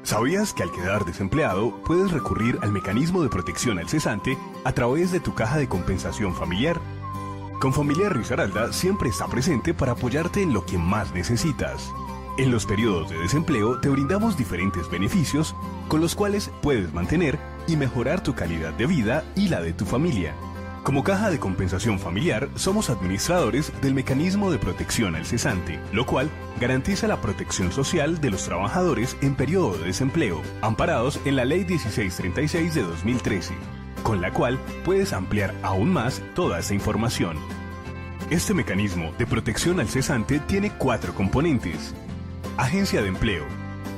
¿Sabías que al quedar desempleado puedes recurrir al mecanismo de protección al cesante a través de tu caja de compensación familiar? Con Familiar Risaralda siempre está presente para apoyarte en lo que más necesitas. En los periodos de desempleo te brindamos diferentes beneficios con los cuales puedes mantener y mejorar tu calidad de vida y la de tu familia. Como Caja de Compensación Familiar, somos administradores del mecanismo de protección al cesante, lo cual garantiza la protección social de los trabajadores en periodo de desempleo, amparados en la Ley 1636 de 2013, con la cual puedes ampliar aún más toda esta información. Este mecanismo de protección al cesante tiene 4 componentes: agencia de empleo,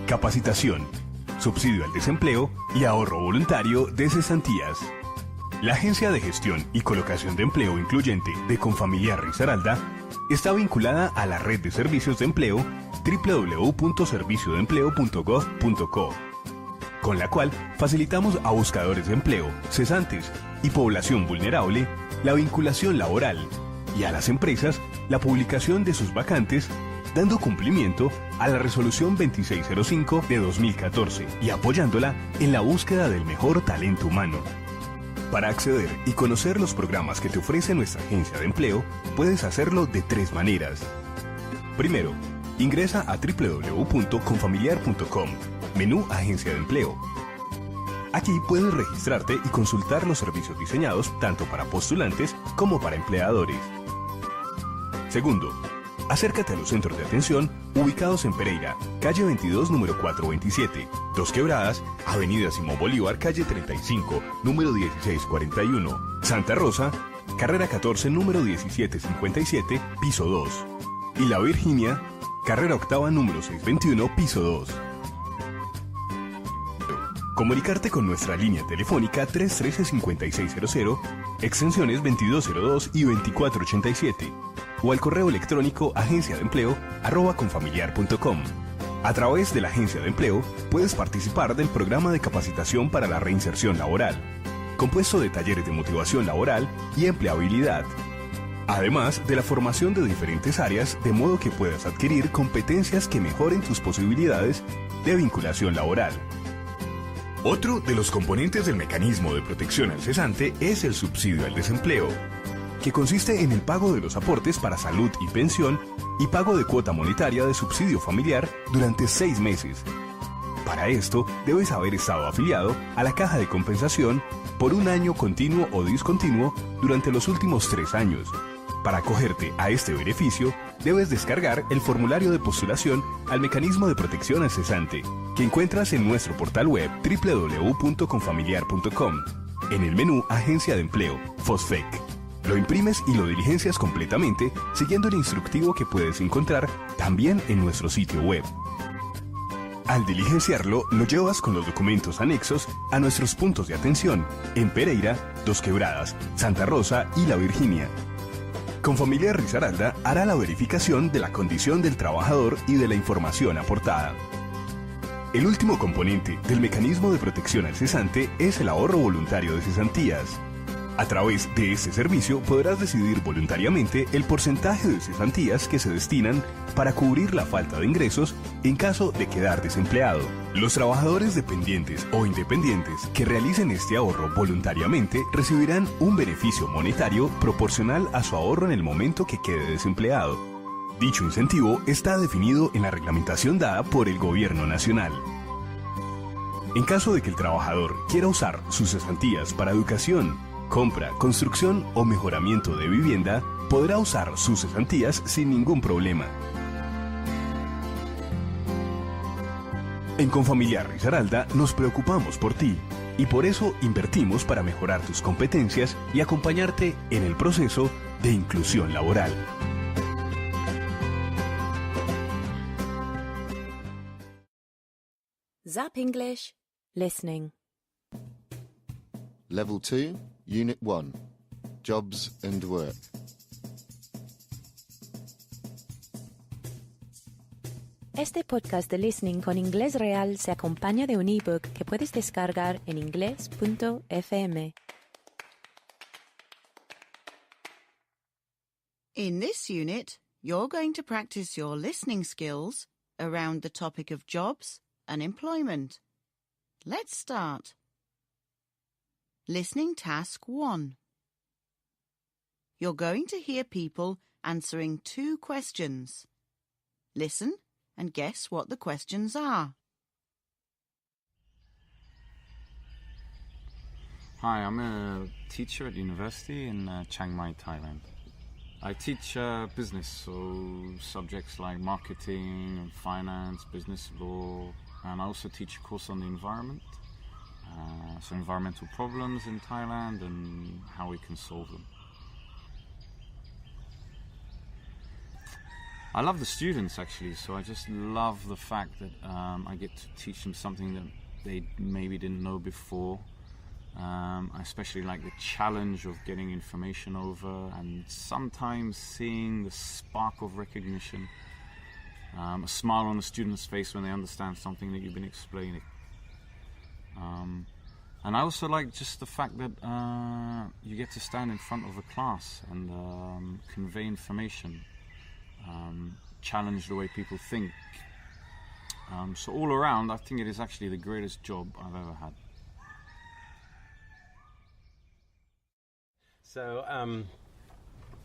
capacitación, subsidio al desempleo y ahorro voluntario de cesantías. La Agencia de Gestión y Colocación de Empleo Incluyente de Confamiliar Risaralda está vinculada a la Red de Servicios de Empleo www.serviciodeempleo.gov.co, con la cual facilitamos a buscadores de empleo, cesantes y población vulnerable la vinculación laboral y a las empresas la publicación de sus vacantes, dando cumplimiento a la Resolución 2605 de 2014 y apoyándola en la búsqueda del mejor talento humano. Para acceder y conocer los programas que te ofrece nuestra agencia de empleo, puedes hacerlo de 3 maneras. Primero, ingresa a www.confamiliar.com, menú Agencia de Empleo. Aquí puedes registrarte y consultar los servicios diseñados tanto para postulantes como para empleadores. Segundo, acércate a los centros de atención ubicados en Pereira, calle 22, número 427, Dos Quebradas, avenida Simón Bolívar, calle 35, número 1641, Santa Rosa, carrera 14, número 1757, piso 2, y La Virginia, carrera octava, número 621, piso 2. Comunicarte con nuestra línea telefónica 313-5600, extensiones 2202 y 2487, o al correo electrónico agenciadeempleo@confamiliar.com. A través de la Agencia de Empleo puedes participar del programa de capacitación para la reinserción laboral, compuesto de talleres de motivación laboral y empleabilidad, además de la formación de diferentes áreas, de modo que puedas adquirir competencias que mejoren tus posibilidades de vinculación laboral. Otro de los componentes del mecanismo de protección al cesante es el subsidio al desempleo, que consiste en el pago de los aportes para salud y pensión y pago de cuota monetaria de subsidio familiar durante 6 meses. Para esto, debes haber estado afiliado a la Caja de Compensación por un año continuo o discontinuo durante los últimos 3 años. Para acogerte a este beneficio, debes descargar el formulario de postulación al mecanismo de protección al cesante, que encuentras en nuestro portal web www.confamiliar.com, en el menú Agencia de Empleo, FOSFEC. Lo imprimes y lo diligencias completamente siguiendo el instructivo que puedes encontrar también en nuestro sitio web. Al diligenciarlo, lo llevas con los documentos anexos a nuestros puntos de atención en Pereira, Dos Quebradas, Santa Rosa y La Virginia. Confamiliar Risaralda hará la verificación de la condición del trabajador y de la información aportada. El último componente del mecanismo de protección al cesante es el ahorro voluntario de cesantías. A través de este servicio podrás decidir voluntariamente el porcentaje de cesantías que se destinan para cubrir la falta de ingresos en caso de quedar desempleado. Los trabajadores dependientes o independientes que realicen este ahorro voluntariamente recibirán un beneficio monetario proporcional a su ahorro en el momento que quede desempleado. Dicho incentivo está definido en la reglamentación dada por el Gobierno Nacional. En caso de que el trabajador quiera usar sus cesantías para educación, compra, construcción o mejoramiento de vivienda, podrá usar sus cesantías sin ningún problema. En Confamiliar Risaralda nos preocupamos por ti y por eso invertimos para mejorar tus competencias y acompañarte en el proceso de inclusión laboral. Zap English, listening. Level 2, Unit 1, Jobs and Work. Este podcast de Listening con Inglés Real se acompaña de un ebook que puedes descargar en inglés.fm. In this unit, you're going to practice your listening skills around the topic of jobs unemployment. Let's start. Listening task 1. You're going to hear people answering 2 questions. Listen and guess what the questions are. Hi, I'm a teacher at university in Chiang Mai, Thailand. I teach business, so subjects like marketing and finance, business law, and I also teach a course on the environment, so environmental problems in Thailand and how we can solve them. I love the students actually, so I just love the fact that I get to teach them something that they maybe didn't know before. I especially like the challenge of getting information over and sometimes seeing the spark of recognition, a smile on the student's face when they understand something that you've been explaining. And I also like just the fact that you get to stand in front of a class and convey information, challenge the way people think. So all around, I think it is actually the greatest job I've ever had. So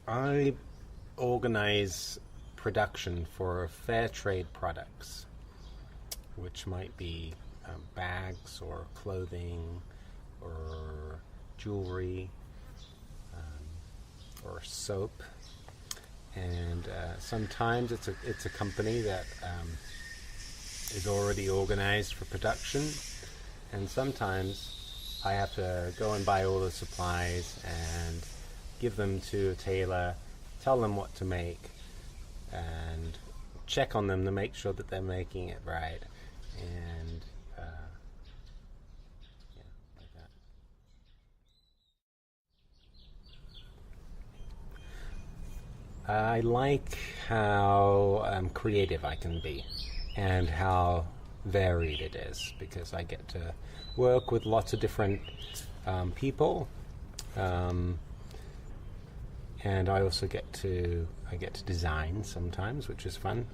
I organize production for fair trade products, which might be bags or clothing or jewelry or soap. And sometimes it's a company that is already organized for production, and sometimes I have to go and buy all the supplies and give them to a tailor, tell them what to make, and check on them to make sure that they're making it right. And like that. I like how creative I can be and how varied it is, because I get to work with lots of different people, and I also get to design sometimes, which is fun,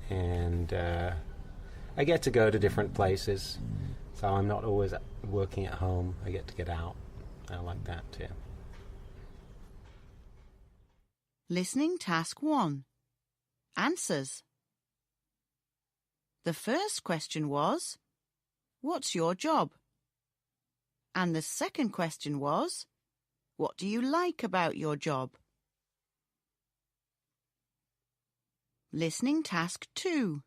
and I get to go to different places, so I'm not always working at home. I get to get out. I like that too. Listening task 1. Answers. The first question was, what's your job? And the second question was, what do you like about your job? Listening task 2.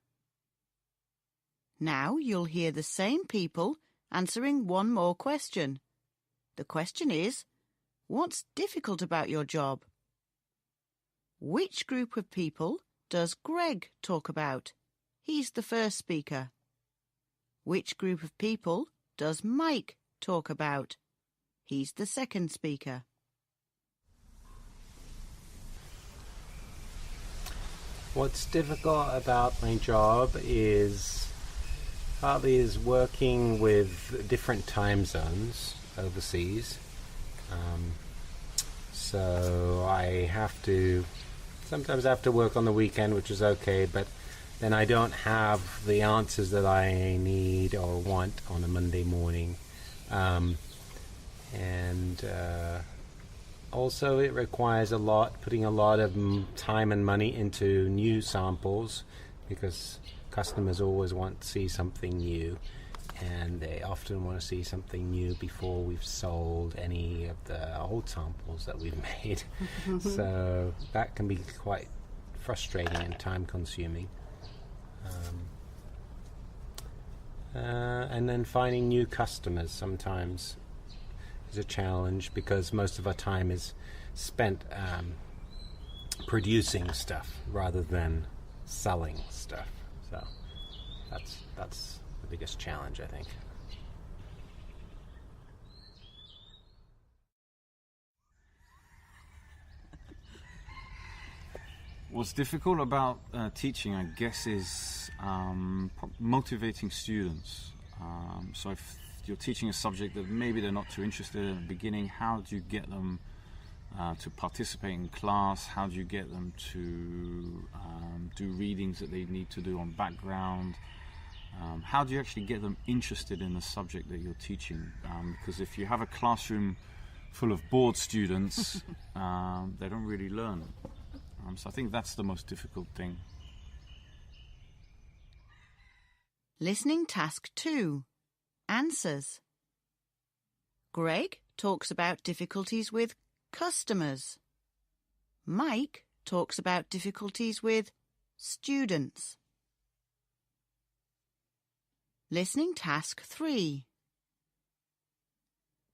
Now you'll hear the same people answering one more question. The question is, what's difficult about your job? Which group of people does Greg talk about? He's the first speaker. Which group of people does Mike talk about? He's the second speaker. What's difficult about my job is partly working with different time zones overseas. So I sometimes have to work on the weekend, which is okay, but then I don't have the answers that I need or want on a Monday morning. Also it requires putting a lot of time and money into new samples, because customers always want to see something new, and they often want to see something new before we've sold any of the old samples that we've made. So that can be quite frustrating and time consuming. And then finding new customers sometimes is a challenge, because most of our time is spent producing stuff rather than selling stuff. So that's the biggest challenge, I think. What's difficult about teaching, I guess, is motivating students. So if you're teaching a subject that maybe they're not too interested in at the beginning, how do you get them to participate in class? How do you get them to do readings that they need to do on background? How do you actually get them interested in the subject that you're teaching? Because if you have a classroom full of bored students, they don't really learn. So I think that's the most difficult thing. Listening task 2. Answers. Greg talks about difficulties with customers. Mike talks about difficulties with students. Listening task 3.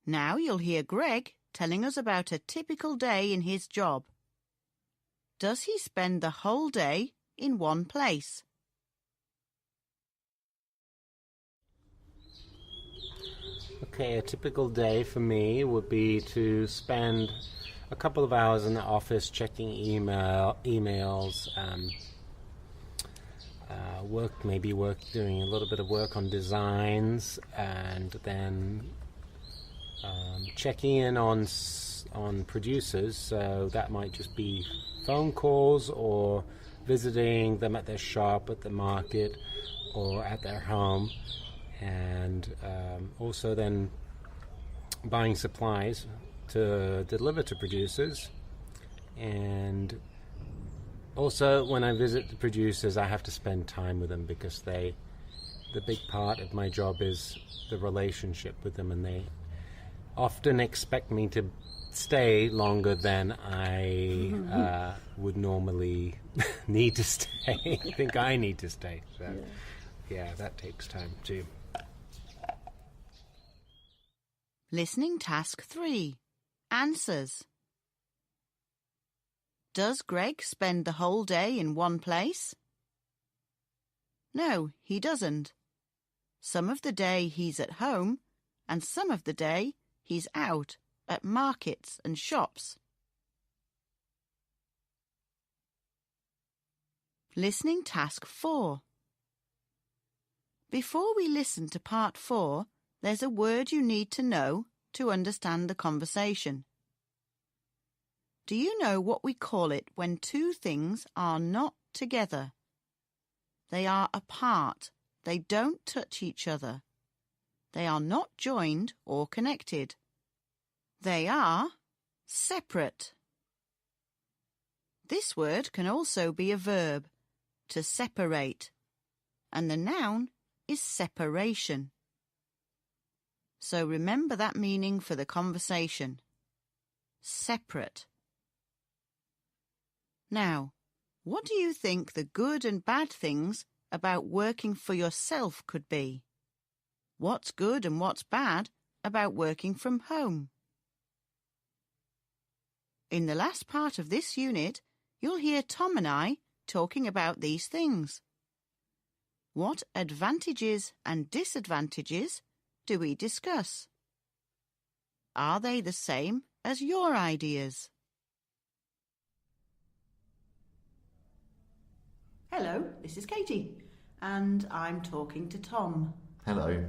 Now you'll hear Greg telling us about a typical day in his job. Does he spend the whole day in one place? Okay, a typical day for me would be to spend a couple of hours in the office checking emails, doing a little bit of work on designs, and then checking in on producers. So that might just be phone calls or visiting them at their shop, at the market, or at their home, and also then buying supplies to deliver to producers. And also when I visit the producers, I have to spend time with them, because the big part of my job is the relationship with them, and they often expect me to stay longer than I would normally need to stay. I think I need to stay. So yeah, that takes time too. Listening task 3. Answers. Does Greg spend the whole day in one place? No, he doesn't. Some of the day he's at home, and some of the day he's out at markets and shops. Listening task 4. Before we listen to part 4, there's a word you need to know to understand the conversation. Do you know what we call it when two things are not together? They are apart. They don't touch each other. They are not joined or connected. They are separate. This word can also be a verb, to separate, and the noun is separation. So remember that meaning for the conversation. Separate. Now, what do you think the good and bad things about working for yourself could be? What's good and what's bad about working from home? In the last part of this unit, you'll hear Tom and I talking about these things. What advantages and disadvantages do we discuss? Are they the same as your ideas? Hello, this is Katie, and I'm talking to Tom. Hello.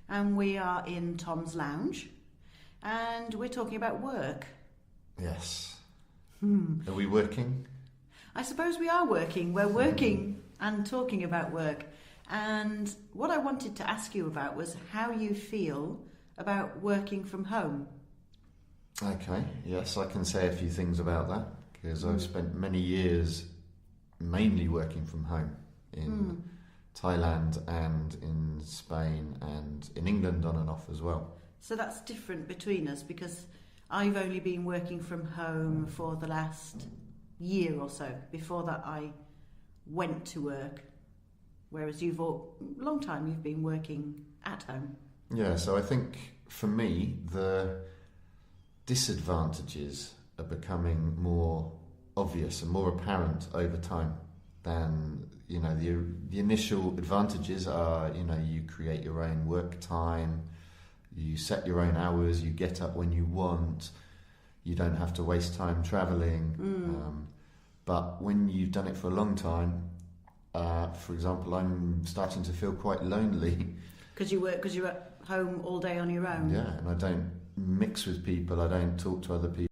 And we are in Tom's lounge, and we're talking about work. Yes. Are we working? I suppose we are working. We're working and talking about work. And what I wanted to ask you about was how you feel about working from home. Okay, yes, I can say a few things about that, because I've spent many years mainly working from home in Thailand and in Spain and in England on and off as well. So that's different between us, because I've only been working from home for the last year or so. Before that I went to work, whereas long time you've been working at home. Yeah, so I think for me the disadvantages are becoming more obvious and more apparent over time than, the initial advantages are, you create your own work time, you set your own hours, you get up when you want, you don't have to waste time travelling. But when you've done it for a long time, for example, I'm starting to feel quite lonely. Because you're at home all day on your own? Yeah, and I don't mix with people, I don't talk to other people.